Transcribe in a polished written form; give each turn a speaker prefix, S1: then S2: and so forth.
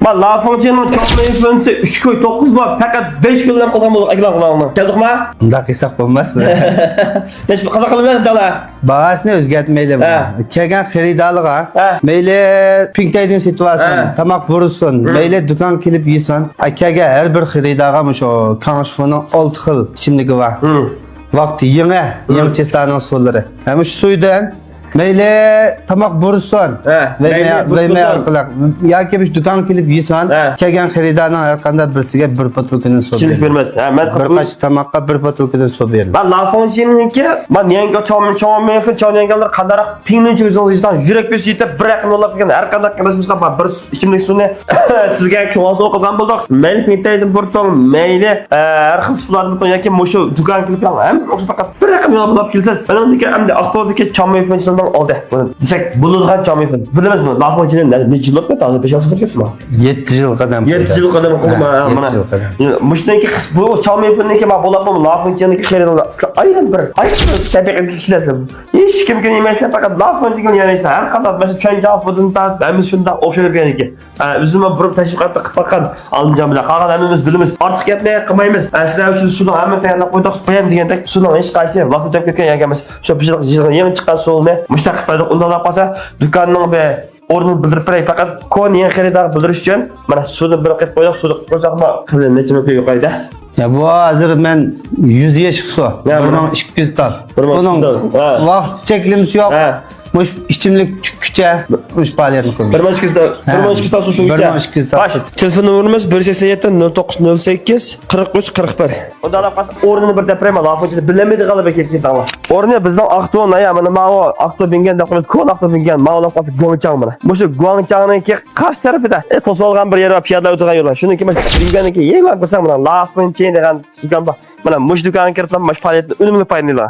S1: Ben lafıncının çalmayı fönse 3 köy 9 var. Fakat 5 günler kılsam olur. Akılan kulağına. Geldik mi?
S2: Undaq hesap olmaz mı?
S1: Neş bir kaza kılmaz dala.
S2: Bağasını özgərtmeydi bu. Kelgan xeridalığa, meyle pinktaydın situasyon, tamak vurursun, meyle dukan kilip yiyorsun. Kelga her bir xeridağamış o kanşıfının 6 xil şimdiki var. Vakti yeni çeslanın solları. Hem şu suydan meyle tamak vurursun ve arqılaq. Ya ki bir dukan kilip yiyorsun, kelgan xeridanın arkanda birisiga bir patılkının su
S1: Şimdi vermez.
S2: Bir kaç tamakka bir patılkının su verir.
S1: Ben lafıncının ki ben yenge çalmayı fön çalmayanlar kadar pingnin çözün yüzden yürek bir şeyde bırakın olap geldi. Arkada kırmızı kapı bir içimlik sunu sizge kıvazı okudan bulduk. Meyle pinktaydın burton meyle her xil sular buton ya ki moşu dukan kilip yapma. Hem moşu fakat bırakın olap gelsiz. Ben ondaki hem de aktordaki çalmayı fön oldu. Desek bulungan çalmayı fön. Bilemez bunu. Lafıncının ne yıllık mı? Taze 5-6 yıllık mı?
S2: 7 yıl kadar.
S1: 7 yıl kadar okudum ha.
S2: 7 yıl kadar.
S1: Müşteki bu çalmayı fönündeki bak bulapmam. Lafıncının ki xerin oldu. Ayrın bir sebep kişilersin. Hiç kim yemezse fakat lafıncının yanıysa her kadar mesela çayın cevabını da ben şunda okşayıp geldik ki. Üzüme vurup teşviqatı bakan alınacağım bile. Kalan emimiz bilimiz. Artık yapmaya kımayımız. Sizler için şunu hemen tayarla koyduk. Koyayım diyende şunu hiç kaysı. Vakit çok köken yagamız. Şu pişirik jizgin yeni çıkan soğul ne? Müştaki paydık ondan yapmasa dükkanının be orunu bildirip berey fakat kon yeni xeridar bildiriş için mana şunu bir vakit koyduk. Şunu koysak mı? Kıvılın ne için yukarıda.
S2: Ya bu hazır ben 100 yaşık su. Bunun 200 tal. Bunun vaqt çeklimimiz yok. Muş içimlik küçe, muş faaliyetini koyuyoruz.
S1: 1-2 tal susun güçe.
S2: 1-2 tal.
S1: Baş, telefon numarımız 187-0908 43-41. Onda da pas orunu bir deprem lafıncı bilemedi kalıp ekilsin tamam. Orunu bizden Aktuğun ya mana mao Aktuğ bingen dokument kon Aktuğ bingen mao laf pas Guangchang mana. Muşu Guangchang'ın ki kaç tarafı da tosolgan bir yer var piyadalar oturgan yol var. Şunun ki bingen ki yeğen var basam mana lafıncı degan sigan bak. Mana muş dükkanın kirip lan muş faaliyetini önümlü payını